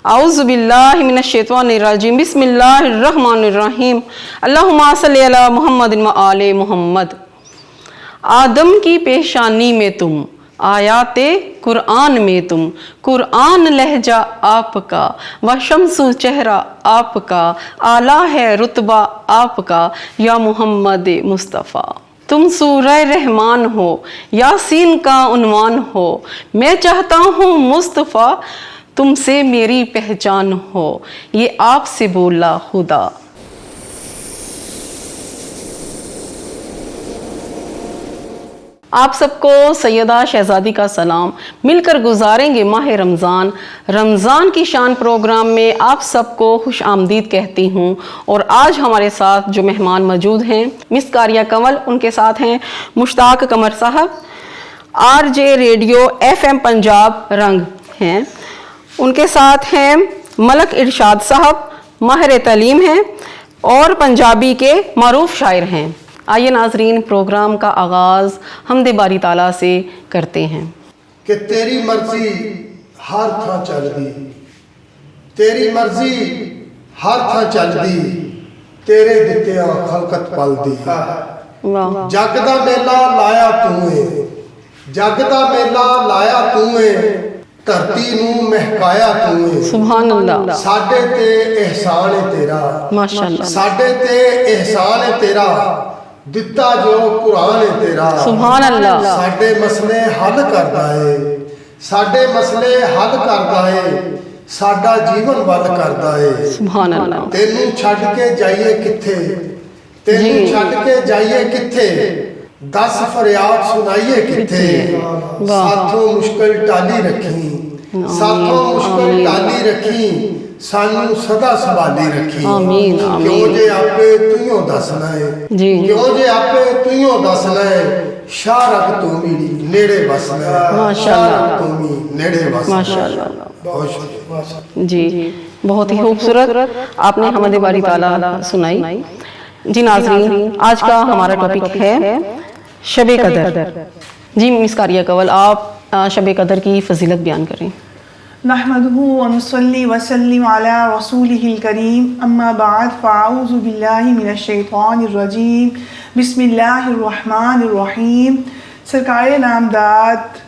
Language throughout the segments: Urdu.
اعوذ باللہ من الشیطان الرجیم بسم اللہ الرحمن الرحیم اللہم صلی علی محمد و آل محمد۔ آدم کی پیشانی میں تم، آیات قرآن میں تم، قرآن لہجہ آپ کا و شمس چہرہ آپ کا، اعلیٰ ہے رتبہ آپ کا یا محمد مصطفیٰ۔ تم سورہ رحمان ہو، یاسین کا عنوان ہو، میں چاہتا ہوں مصطفیٰ تم سے میری پہچان ہو، یہ آپ سے بولا خدا۔ آپ سب کو سیدہ شہزادی کا سلام۔ مل کر گزاریں گے ماہ رمضان۔ رمضان کی شان پروگرام میں آپ سب کو خوش آمدید کہتی ہوں، اور آج ہمارے ساتھ جو مہمان موجود ہیں مس کاریہ کنول، ان کے ساتھ ہیں مشتاق قمر صاحب، RJ ریڈیو FM پنجاب رنگ ہیں، ان کے ساتھ ہیں ملک ارشاد صاحب، ماہر تعلیم ہیں اور پنجابی کے معروف شاعر ہیں۔ آئیے ناظرین، پروگرام کا آغاز حمد باری تعالیٰ سے کرتے ہیں۔ کہ تیری مرضی ہر تھاں چل دی، تیری مرضی ہر تھاں چل دی، تیرے دتیا خلقت پل دی۔ جگ دا میلہ لایا تو ہے، جگ دا میلہ لایا تو ہے، دھرتی نو مہکایا تو ہے۔ سبحان اللہ۔ ساڈے تے احسان ہے تیرا، ماشاءاللہ۔ ساڈے تے احسان ہے تیرا، دتا جو قرآن ہے تیرا۔ سبحان اللہ۔ ساڈے مسئلے حل کردا ہے، ساڈے مسئلے حل کردا ہے، ساڈا جیون ول کردا ہے۔ سبحان اللہ۔ تینوں چھڈ کے جائیے کتھے، تینوں چھڈ کے جائیے کتھے، دس فریاد سنائیے کتھے۔ ساتھوں مشکل ٹالی رکھی، ساتھوں مشکل ٹالی رکھی، سانو سدا سنبھالی رکھی۔ آمین کیوں جے آپے تیوں دسنا ہے، کیوں جے آپے تیوں دسنا ہے، شاہ رگ تو میری نیڑے بسنا ہے، ماشاءاللہ، تو می نیڑے بسنا ہے۔ ماشاءاللہ۔ بہت شکریہ جی، بہت ہی خوبصورت آپ نے حمد باری تعالیٰ سنائی۔ جی ناظرین، آج کا ہمارا ٹاپک ہے شب قدر۔ جی مس کاریہ کنول، آپ شب قدر کی فضیلت بیان کریں۔ نحمده ونصلي وسلم على رسوله الكريم اما بعد فاعوذ باللہ من الشیطان الرجیم بسم اللہ الرحمن الرحیم۔ سرکار نامداد،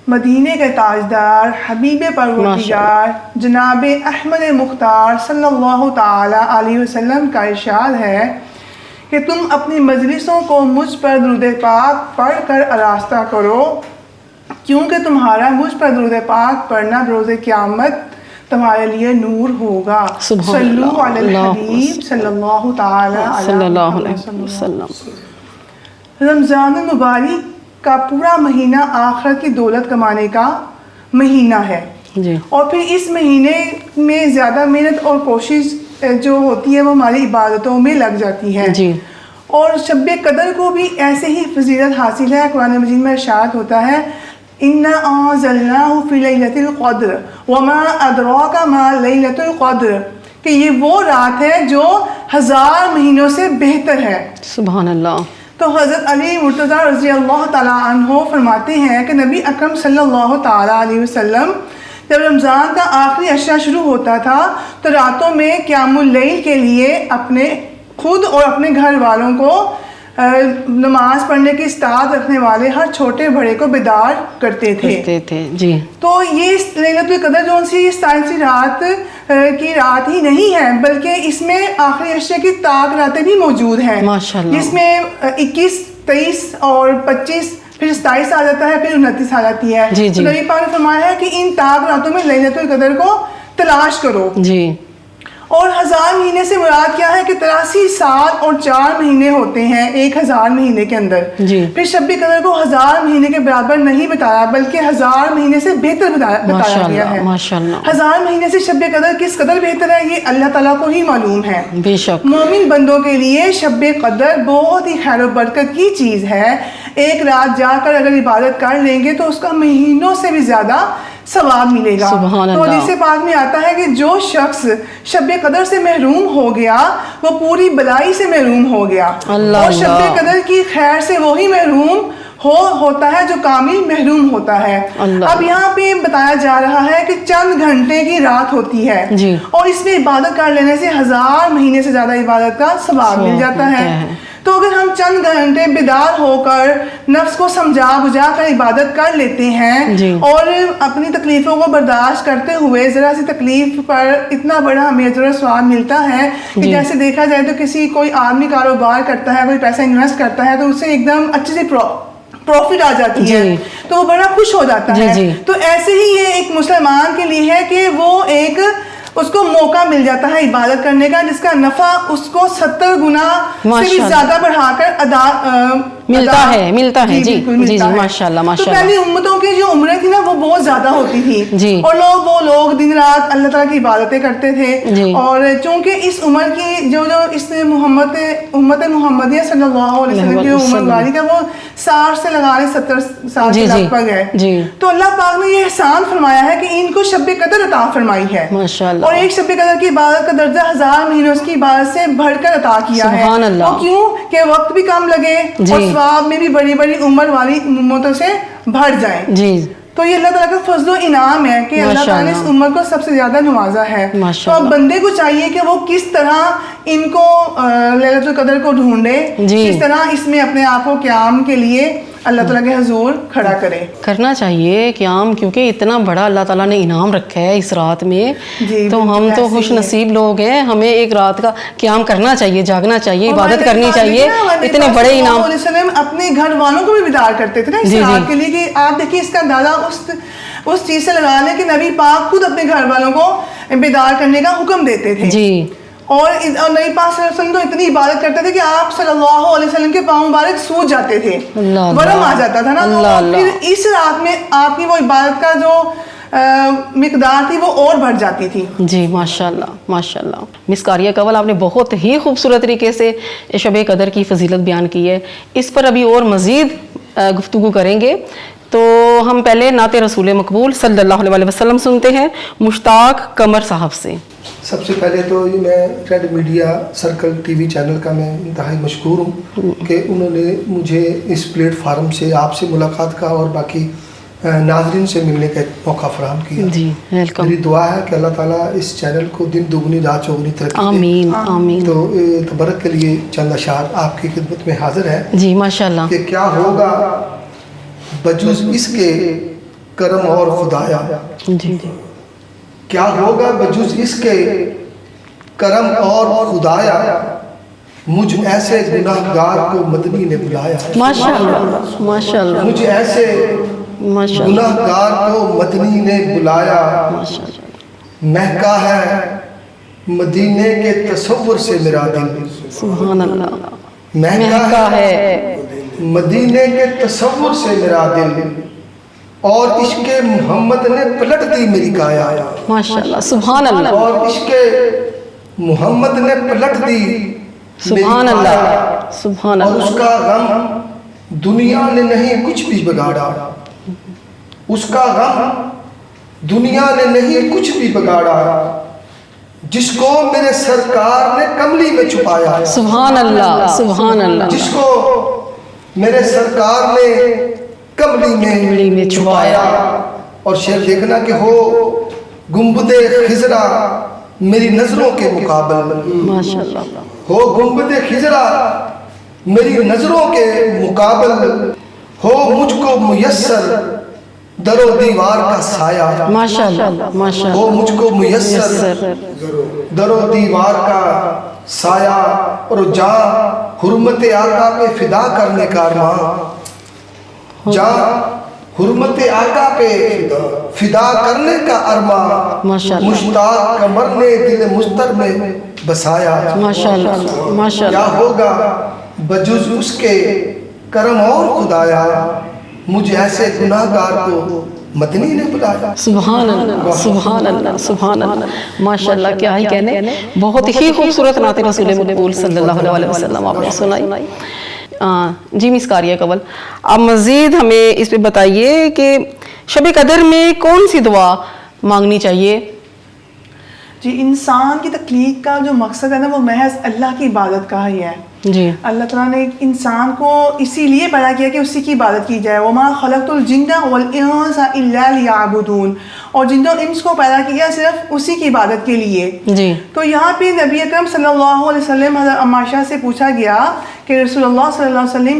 مدینے کے تاجدار، حبیب پروردگار جناب احمد مختار صلی اللہ تعالی علیہ وسلم کا ارشاد ہے کہ تم اپنی مجلسوں کو مجھ پر درود پاک پڑھ کر آراستہ کرو، کیونکہ تمہارا مجھ پر درود پاک پڑھنا روز قیامت تمہارے لیے نور ہوگا۔ صلو علی الحبیب صلی اللہ تعالی علیہ وسلم۔ رمضان المبارک کا پورا مہینہ آخرت کی دولت کمانے کا مہینہ ہے، اور پھر اس مہینے میں زیادہ محنت اور کوشش جو ہوتی ہے وہ ہماری عبادتوں میں لگ جاتی ہے، اور شب قدر کو بھی ایسے ہی فضیلت حاصل ہے۔ قرآن مجید میں ارشاد ہوتا ہے اِنَّا أَنزَلْنَاهُ فِي لَيْلَةِ الْقَدْرِ وَمَا أَدْرَاكَ مَا لَيْلَةُ الْقَدْرِ، کہ یہ وہ رات ہے جو 1000 مہینوں سے بہتر ہے۔ سبحان اللہ۔ تو حضرت علی مرتضیٰ رضی اللہ تعالیٰ عنہ فرماتے ہیں کہ نبی اکرم صلی اللہ تعالیٰ علیہ وسلم جب رمضان کا آخری عشرہ شروع ہوتا تھا تو راتوں میں قیام اللیل کے لیے اپنے خود اور اپنے گھر والوں کو نماز پڑھنے کی استعداد رکھنے والے ہر چھوٹے بڑے کو بیدار کرتے تھے۔ جی، تو یہ لیلۃ القدر جو سی سائنسی رات کی رات ہی نہیں ہے، بلکہ اس میں آخری عشرے کی طاق راتیں بھی موجود ہیں، جس میں 21، 23 اور 25، پھر 27 آ جاتا ہے، پھر 29 آ جاتی ہے۔ تو نبی پاک نے فرمایا ہے کہ ان طاق راتوں میں لیلۃ القدر کو تلاش کرو۔ اور 1000 مہینے سے مراد کیا ہے کہ 83 سال اور 4 مہینے ہوتے ہیں 1000 مہینے کے اندر۔ پھر شب قدر کو 1000 مہینے کے برابر نہیں بتایا، بلکہ 1000 مہینے سے بہتر بتایا گیا ہے۔ 1000 مہینے سے شب قدر کس قدر بہتر ہے یہ اللہ تعالیٰ کو ہی معلوم ہے۔ بے شک مومن بندوں کے لیے شب قدر بہت ہی خیر و برکت کی چیز ہے۔ ایک رات جا کر اگر عبادت کر لیں گے تو اس کا مہینوں سے بھی زیادہ ثواب ملے گا۔ تو حدیث پاک میں آتا ہے کہ جو شخص شب قدر سے محروم ہو گیا وہ پوری بلائی سے محروم ہو گیا، اور شب قدر کی خیر سے وہی محروم ہوتا ہے جو کامل محروم ہوتا ہے. اب یہاں پہ بتایا جا رہا ہے کہ چند گھنٹے کی رات ہوتی ہے اور اس میں عبادت کر لینے سے 1000 مہینے سے زیادہ عبادت کا ثواب مل جاتا ہے. تو اگر ہم چند گھنٹے بیدار ہو کر نفس کو سمجھا بجھا کر عبادت کر لیتے ہیں اور اپنی تکلیفوں کو برداشت کرتے ہوئے ذرا سی تکلیف پر اتنا بڑا ہمیں اجر و ثواب ملتا ہے کہ جیسے دیکھا جائے تو کوئی آدمی کاروبار کرتا ہے, کوئی پیسہ انویسٹ کرتا ہے تو اسے ایک دم اچھی سی پروفٹ آ جاتی ہے تو وہ بڑا خوش ہو جاتا ہے. تو ایسے ہی یہ ایک مسلمان کے لیے ہے کہ وہ ایک اس کو موقع مل جاتا ہے عبادت کرنے کا جس کا نفع اس کو 70 گنا سے بھی زیادہ بڑھا کر ملتا ہے. جی ماشاءاللہ تو پہلی امتوں کی جو عمریں تھی نا وہ بہت زیادہ ہوتی تھی اور وہ لوگ دن رات اللہ تعالیٰ کی عبادتیں کرتے تھے. اور چونکہ اس عمر کی جو اس امت محمدیہ صلی اللہ علیہ وسلم کی عمر گاری کا وہ 60 سے لگا لیں 70 سال کے لگ بھگ ہے. تو اللہ پاک نے یہ احسان فرمایا ہے کہ ان کو شب قدر عطا فرمائی ہے اور ایک شب قدر کی عبادت کا درجہ 1000 مہینوں اس کی عبادت سے بڑھ کر عطا کیا ہے. وہ کیوں کہ وقت بھی کم لگے اور ثواب میں بھی بڑی بڑی عمر والی امتوں سے بھر جائیں. تو یہ اللہ تعالیٰ کا فضل و انعام ہے کہ اللہ تعالیٰ نے اس عمر کو سب سے زیادہ نوازا ہے. تو اب بندے کو چاہیے کہ وہ کس طرح ان کو لیلۃ القدر کو ڈھونڈے, کس طرح اس میں اپنے آپ کو قیام کے لیے اللہ تعالیٰ کے حضور کھڑا کرنا چاہیے قیام, کیونکہ اتنا بڑا اللہ تعالیٰ نے انعام رکھا ہے اس رات میں. تو ہم تو خوش نصیب لوگ ہیں, ہمیں ایک رات کا قیام کرنا چاہیے, جاگنا چاہیے, عبادت کرنی چاہیے. اتنے بڑے انعام اپنے گھر والوں کو بھی بیدار کرتے تھے نا اس رات کے لیے کہ آپ دیکھیے اس کا اندازہ اس چیز سے لگا لیں کہ نبی پاک خود اپنے گھر والوں کو بیدار کرنے کا حکم دیتے تھے. اور نبی پاک صلی اللہ علیہ وسلم تو اتنی عبادت کرتے تھے کہ آپ صلی اللہ علیہ وسلم کے پاؤں مبارک سوج جاتے تھے, ورم آ جاتا تھا نا. پھر اس رات میں آپ کی وہ عبادت کا جو مقدار تھی وہ اور بڑھ جاتی تھی. جی ماشاءاللہ ماشاءاللہ. مس قاریہ کول آپ نے بہت ہی خوبصورت طریقے سے شب قدر کی فضیلت بیان کی ہے. اس پر ابھی اور مزید گفتگو کریں گے. تو ہم پہلے نعت رسول مقبول صلی اللہ علیہ وسلم سنتے ہیں مشتاق قمر صاحب سے. سب سے پہلے تو میں Red Media Circle T V channel کا میں انتہائی مشکور ہوں کہ انہوں نے مجھے اس پلیٹ فارم سے آپ سے ملاقات کا اور باقی ناظرین سے ملنے کا ایک موقع فراہم کیا. جی ویلکم. میری دعا ہے کہ اللہ تعالیٰ اس چینل کو دن دوگنی رات چوگنی ترقی دے. آمین آمین. تو تبرک کے لیے چند اشعار آپ کی خدمت میں حاضر ہے. جی ماشاءاللہ. کہ کیا ہوگا بجز اس کے کرم اور خدایا, جی کیا ہوگا بجز اس کے کرم اور خدایا, مجھ ایسے گناہگار کو مدنی نے بلایا. ماشاءاللہ ماشاءاللہ. مجھ ایسے گناہگار کو مدنی نے بلایا. مہکا ہے مدینے کے تصور سے میرا دل. سبحان اللہ. مہکا ہے مدینے کے تصور سے میرا دل, اور عشق محمد نے پلٹ دی میری کایا. ماشاءاللہ سبحان اللہ. اور عشق محمد نے پلٹ دی سبحان اللہ سبحان اللہ. اور اس کا غم دنیا نے نہیں کچھ بھی بگاڑا. اس کا غم دنیا نے نہیں کچھ بھی بگاڑا, جس کو میرے سرکار نے کملی میں چھپایا. سبحان اللہ سبحان اللہ. جس کو میرے سرکار نے کملی میں چھپایا. اور شعر دیکھنا کہ ہو گنبد خضرا میری نظروں کے مقابل. ماشاءاللہ. ہو گنبد خضرا میری نظروں کے مقابل, ہو مجھ کو میسر در و دیوار کا سایہ. ماشاءاللہ ماشاءاللہ. ہو مجھ کو میسر در و دیوار کا سایہ, اور جاں حرمت آقا پہ فدا کرنے کا ارمان. جاں حرمت آقا پہ فدا کرنے کا ارمان. مشتاق قمر نے دل مستر میں بسایا. ماشاءاللہ ماشاءاللہ. کیا ہوگا بجز اس کے کرم اور خدایا, مجھے ایسے گناہگار کو مدنی نے بلایا. سبحان اللہ سبحان اللہ سبحان اللہ. ماشاءاللہ کیا ہی کہنے. بہت ہی خوبصورت نعت رسول مقبول صلی اللہ علیہ وسلم آپ نے سنائی. جی مس قاریہ کول, آپ مزید ہمیں اس پہ بتائیے کہ شب قدر میں کون سی دعا مانگنی چاہیے. جی انسان کی تخلیق کا جو مقصد ہے نا وہ محض اللہ کی عبادت کا ہی ہے. جی اللہ تعالیٰ نے انسان کو اسی لیے پیدا کیا کہ اسی کی عبادت کی جائے. وما خلقت الجن والانس الا لیعبدون, اور جن و انس کو پیدا کیا صرف اسی کی عبادت کے لیے. جی تو یہاں پہ نبی اکرم صلی اللہ علیہ وسلم حضرت عائشہ سے پوچھا گیا کہ رسول اللہ صلی اللہ علیہ وسلم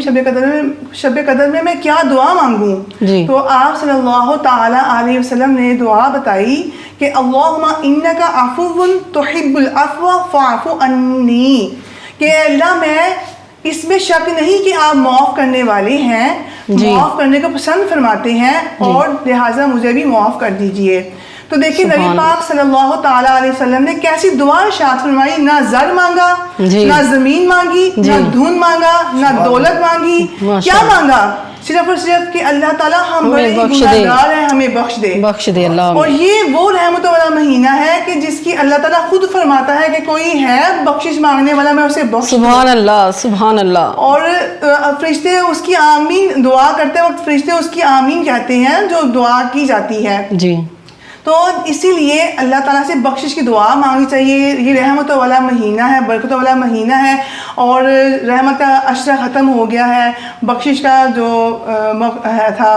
شب قدر میں کیا دعا مانگوں؟ جی تو آپ صلی اللہ تعالی علیہ وسلم نے دعا بتائی کہ اللہم انک عفو تحب العفو فاعف عنی, کہ اللہ میں اس میں شک نہیں کہ آپ معاف کرنے والے ہیں, معاف کرنے کو پسند فرماتے ہیں, اور لہٰذا مجھے بھی معاف کر دیجئے. تو دیکھیں نبی پاک صلی اللہ تعالیٰ علیہ وسلم نے کیسی دعا ارشاد فرمائی, نہ زر مانگا, نہ زمین مانگی, نہ دھن مانگا, نہ دولت مانگی, کیا مانگا؟ صرف اور صرف کہ اللہ تعالیٰ ہم بڑے گناہگار ہیں, ہمیں بخش دے اللہ. اور یہ وہ رحمت والا مہینہ ہے کہ جس کی اللہ تعالیٰ خود فرماتا ہے کہ کوئی ہے بخشش مانگنے والا, میں اسے بخش. سبحان اللہ سبحان اللہ. اور فرشتے اس کی آمین دعا کرتے وقت فرشتے اس کی آمین کہتے ہیں جو دعا کی جاتی ہے. جی تو اسی لیے اللہ تعالیٰ سے بخشش کی دعا مانگنی چاہیے. یہ رحمت والا مہینہ ہے, برکت والا مہینہ ہے, اور رحمت کا عشرہ ختم ہو گیا ہے. بخشش کا جو تھا,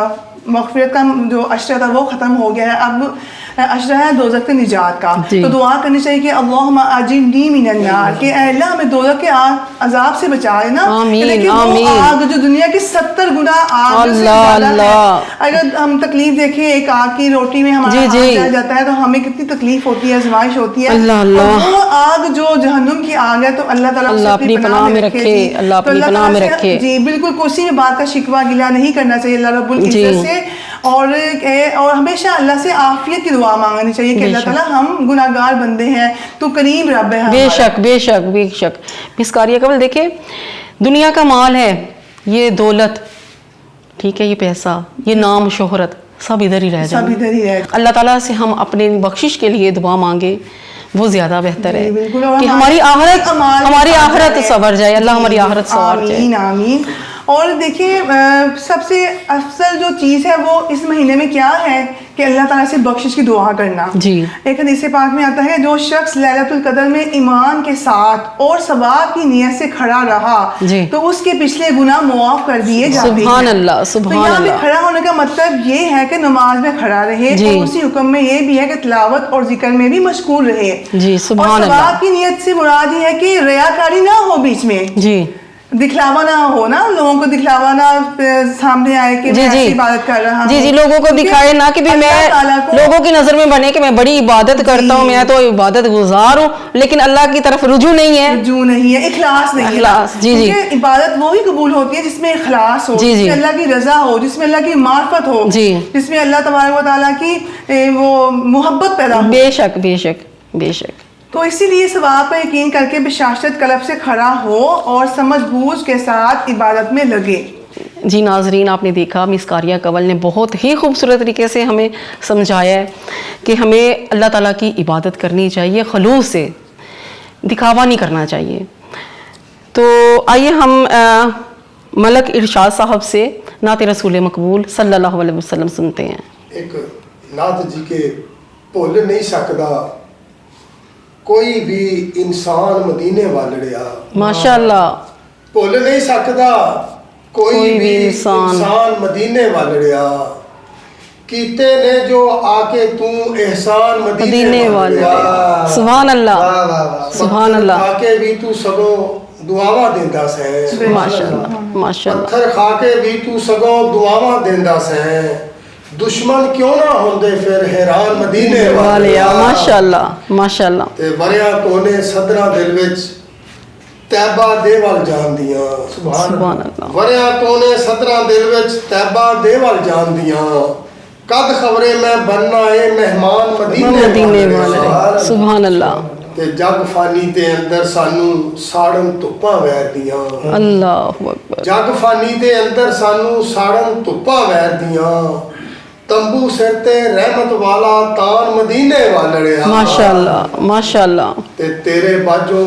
مغفرت کا جو عشرہ تھا وہ ختم ہو گیا ہے. اب عشرہ ہے دوزخ سے نجات کا. تو دعا کرنی چاہیے کہ اللہم اجرنی من النار, کہ اے اللہ ہمیں دوزخ کے عذاب سے بچائے نا. آمین آمین. آگ جو دنیا کی 70 گنا آگ سے زیادہ ہے. اگر ہم تکلیف دیکھیں, ایک آگ کی روٹی میں ہمارا ہاتھ جل جاتا ہے تو ہمیں کتنی تکلیف ہوتی ہے, آزمائش ہوتی ہے. وہ آگ جو جہنم کی آگ ہے, تو اللہ تعالیٰ اپنی پناہ میں رکھے, اللہ اپنی پناہ میں رکھے. جی بالکل کسی بھی بات کا شکوہ گلہ نہیں کرنا چاہیے اللہ رب العزت سے, اور ہمیشہ اللہ سے عافیت کی دعا مانگنی چاہیے کہ اللہ تعالیٰ ہم گناہگار بندے ہیں, تو کریم رب ہے. بے شک بے شک بے شک. مسکاریہ قبل دیکھیں, دنیا کا مال ہے, یہ دولت, ٹھیک ہے, یہ پیسہ, یہ نام شہرت, سب ادھر ہی رہ جائے. اللہ تعالیٰ سے ہم اپنے بخشش کے لیے دعا مانگے, وہ زیادہ بہتر ہے کہ ہماری آخرت سنور جائے. اللہ ہماری آخرت سنور جائے. آمین آمین. اور دیکھیں سب سے افضل جو چیز ہے وہ اس مہینے میں کیا ہے کہ اللہ تعالیٰ سے بخشش کی دعا کرنا. جی ایک حدیث پاک میں آتا ہے, جو شخص لیلۃ القدر میں ایمان کے ساتھ اور ثواب کی نیت سے کھڑا رہا تو اس کے پچھلے گناہ معاف کر دیے جاتے ہیں. سبحان اللہ سبحان اللہ. تو یہاں پہ کھڑا ہونے کا مطلب یہ ہے کہ نماز میں کھڑا رہے, اور اسی حکم میں یہ بھی ہے کہ تلاوت اور ذکر میں بھی مشغول رہے. جی سبحان اللہ. اور ثواب کی نیت سے مراد یہ ہے کہ ریاکاری نہ ہو بیچ میں, جی دکھلاوا نہ ہو نا, لوگوں کو دکھلاوا نہ سامنے آئے کہ میں ایسی عبادت کر رہا ہوں. جی لوگوں کو دکھائے نہ کہ میں لوگوں کی نظر میں بنے کہ میں بڑی عبادت کرتا ہوں, میں تو عبادت گزار ہوں, لیکن اللہ کی طرف رجوع نہیں ہے, اخلاص نہیں ہے. اخلاص جی عبادت وہی قبول ہوتی ہے جس میں اخلاص ہو, جس میں اللہ کی رضا ہو, جس میں اللہ کی معرفت ہو, جس میں اللہ تبارک و تعالیٰ کی وہ محبت پیدا ہو. بے شک بے شک بے شک. تو اسی لیے ثواب پر یقین کر کے بشاشت قلب سے کھڑا ہو اور سمجھ بوجھ کے ساتھ عبادت میں لگے. جی ناظرین, آپ نے دیکھا مسکاریہ کول نے بہت ہی خوبصورت طریقے سے ہمیں سمجھایا ہے کہ ہمیں اللہ تعالیٰ کی عبادت کرنی چاہیے خلوص سے, دکھاوا نہیں کرنا چاہیے. تو آئیے ہم ملک ارشاد صاحب سے نعت رسول مقبول صلی اللہ علیہ وسلم سنتے ہیں. ایک نعت جی کے بھول نہیں سکتا کوئی بھی انسان مدینے والڑیا. ماشاء اللہ. بھول نہیں سکتا کوئی بھی انسان مدینے والڑیا, کیتے نے جو آ کے تو احسان مدینے والڑیا. سبحان اللہ سبحان اللہ. آ کے بھی تو سگوں دعاواں دیندا سیں. ماشاء اللہ ماشاء اللہ. پتھر کھا کے بھی تو سگوں دعاواں دیندا سیں. دشمن کیوں نہ ہوندے پھر حیران مدینے والے. ماشاء اللہ ماشاء اللہ. تے وریاں کونے صدراں دل وچ طیبہ دے ول جاندیاں. سبحان اللہ. وریاں کونے صدراں دل وچ طیبہ دے ول جاندیاں. کد خبرے میں بننا اے مہمان مدینے والے. سبحان اللہ. تے جگ فانی تے اندر سانو ساڑن دھپاں ویردیاں. اللہ اکبر. جگ فانی تے اندر سانو ساڑن دھپاں ویردیاں. تمبو سر تے رحمت والا تان مدینے والڑیا. ماشاء اللہ ماشاء اللہ. تے تیرے باجو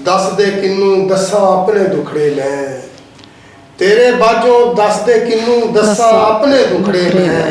دس دے کنوں دساں اپنے دکھڑے میں. تیرے باجو دس دے کنوں دساں اپنے دکھڑے میں.